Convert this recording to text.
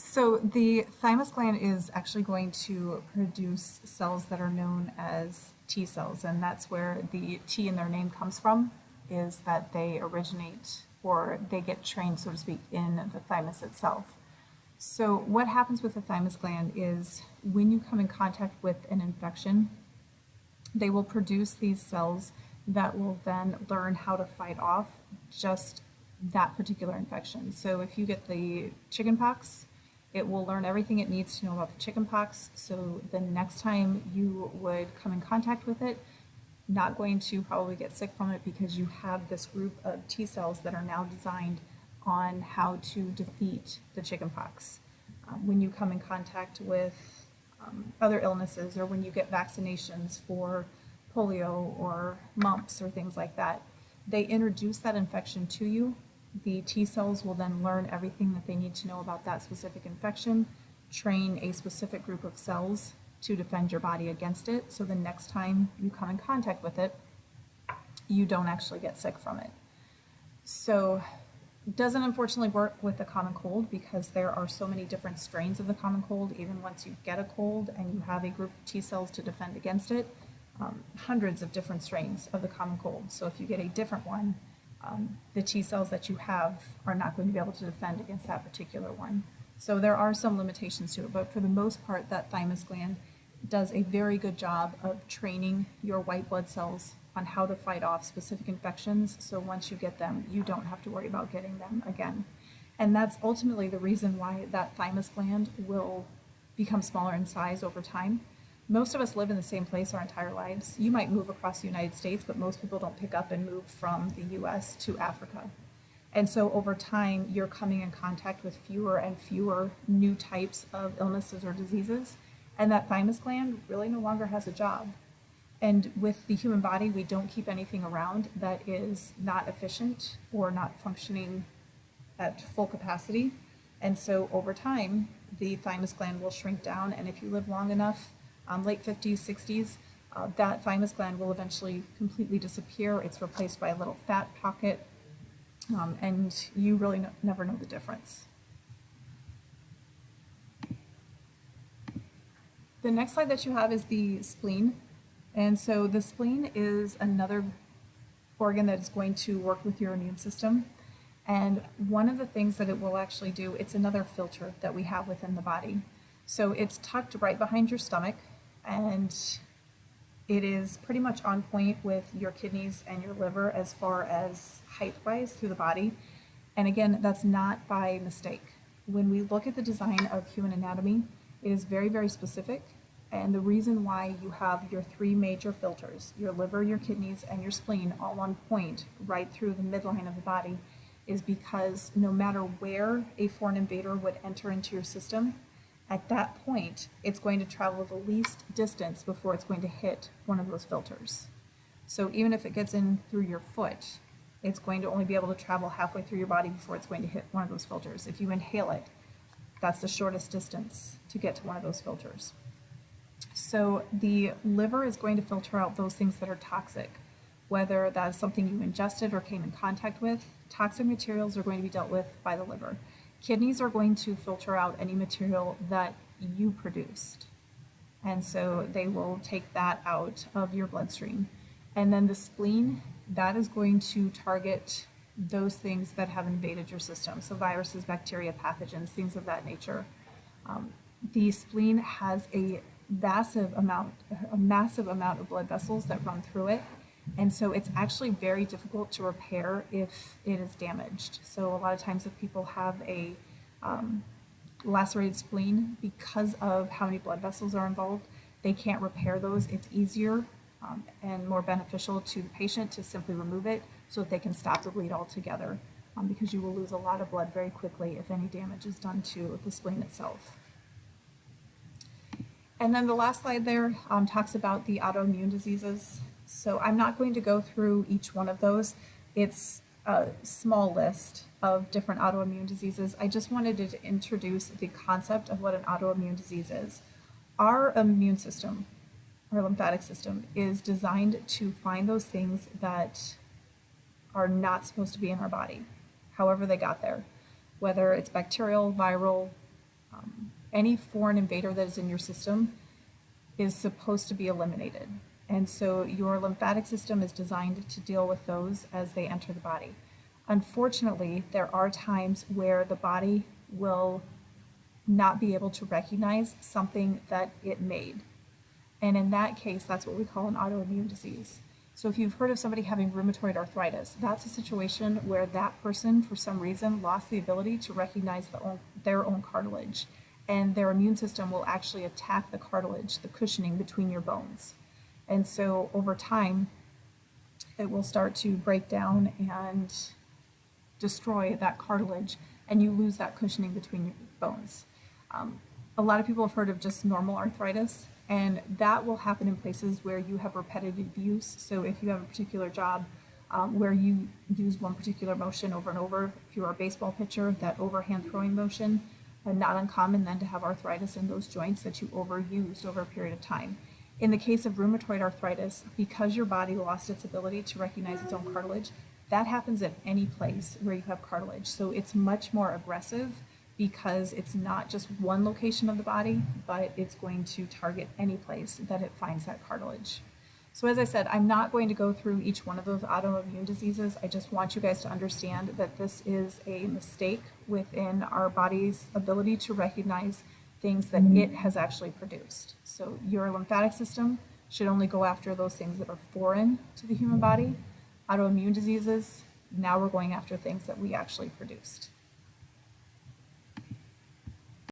So the thymus gland is actually going to produce cells that are known as T cells, and that's where the T in their name comes from, is that they originate or they get trained, so to speak, in the thymus itself. So what happens with the thymus gland is when you come in contact with an infection, they will produce these cells that will then learn how to fight off just that particular infection. So if you get the chickenpox, it will learn everything it needs to know about the chickenpox. So the next time you would come in contact with it, not going to probably get sick from it because you have this group of T cells that are now designed on how to defeat the chickenpox. When you come in contact with other illnesses, or when you get vaccinations for polio or mumps or things like that, they introduce that infection to you. The T cells will then learn everything that they need to know about that specific infection, train a specific group of cells to defend your body against it, so the next time you come in contact with it, you don't actually get sick from it. So it doesn't unfortunately work with the common cold because there are so many different strains of the common cold. Even once you get a cold and you have a group of T cells to defend against it, hundreds of different strains of the common cold. So if you get a different one, the T cells that you have are not going to be able to defend against that particular one. So there are some limitations to it, but for the most part, that thymus gland does a very good job of training your white blood cells on how to fight off specific infections. So once you get them, you don't have to worry about getting them again. And that's ultimately the reason why that thymus gland will become smaller in size over time. Most of us live in the same place our entire lives. You might move across the United States, but most people don't pick up and move from the US to Africa. And so over time, you're coming in contact with fewer and fewer new types of illnesses or diseases, and that thymus gland really no longer has a job. And with the human body, we don't keep anything around that is not efficient or not functioning at full capacity. And so over time, the thymus gland will shrink down, and if you live long enough, late 50s, 60s, that thymus gland will eventually completely disappear. It's replaced by a little fat pocket, and you really never know the difference. The next slide that you have is the spleen. And so the spleen is another organ that is going to work with your immune system. And one of the things that it will actually do, it's another filter that we have within the body. So it's tucked right behind your stomach, and it is pretty much on point with your kidneys and your liver as far as height-wise through the body. And again, that's not by mistake. When we look at the design of human anatomy, it is very, very specific. And the reason why you have your three major filters, your liver, your kidneys, and your spleen, all on point right through the midline of the body, is because no matter where a foreign invader would enter into your system, at that point, it's going to travel the least distance before it's going to hit one of those filters. So even if it gets in through your foot, it's going to only be able to travel halfway through your body before it's going to hit one of those filters. If you inhale it, that's the shortest distance to get to one of those filters. So the liver is going to filter out those things that are toxic, whether that is something you ingested or came in contact with. Toxic materials are going to be dealt with by the liver. Kidneys are going to filter out any material that you produced. And so they will take that out of your bloodstream. And then the spleen, that is going to target those things that have invaded your system. So viruses, bacteria, pathogens, things of that nature. The spleen has a massive amount of blood vessels that run through it. And so it's actually very difficult to repair if it is damaged. So a lot of times if people have a lacerated spleen, because of how many blood vessels are involved, they can't repair those. It's easier and more beneficial to the patient to simply remove it so that they can stop the bleed altogether, because you will lose a lot of blood very quickly if any damage is done to the spleen itself. And then the last slide there talks about the autoimmune diseases. So I'm not going to go through each one of those. It's a small list of different autoimmune diseases. I just wanted to introduce the concept of what an autoimmune disease is. Our immune system, our lymphatic system, is designed to find those things that are not supposed to be in our body, however they got there, whether it's bacterial, viral, Any foreign invader that is in your system is supposed to be eliminated. And so your lymphatic system is designed to deal with those as they enter the body. Unfortunately, there are times where the body will not be able to recognize something that it made. And in that case, that's what we call an autoimmune disease. So if you've heard of somebody having rheumatoid arthritis, that's a situation where that person, for some reason, lost the ability to recognize their own cartilage. And their immune system will actually attack the cartilage, the cushioning between your bones. And so over time, it will start to break down and destroy that cartilage, and you lose that cushioning between your bones. A lot of people have heard of just normal arthritis, and that will happen in places where you have repetitive use. So if you have a particular job where you use one particular motion over and over, if you're a baseball pitcher, that overhand throwing motion, not uncommon then to have arthritis in those joints that you overused over a period of time. In the case of rheumatoid arthritis, because your body lost its ability to recognize its own cartilage, that happens at any place where you have cartilage. So it's much more aggressive because it's not just one location of the body, but it's going to target any place that it finds that cartilage. So as I said, I'm not going to go through each one of those autoimmune diseases. I just want you guys to understand that this is a mistake within our body's ability to recognize things that it has actually produced. So your lymphatic system should only go after those things that are foreign to the human body. Autoimmune diseases, now we're going after things that we actually produced.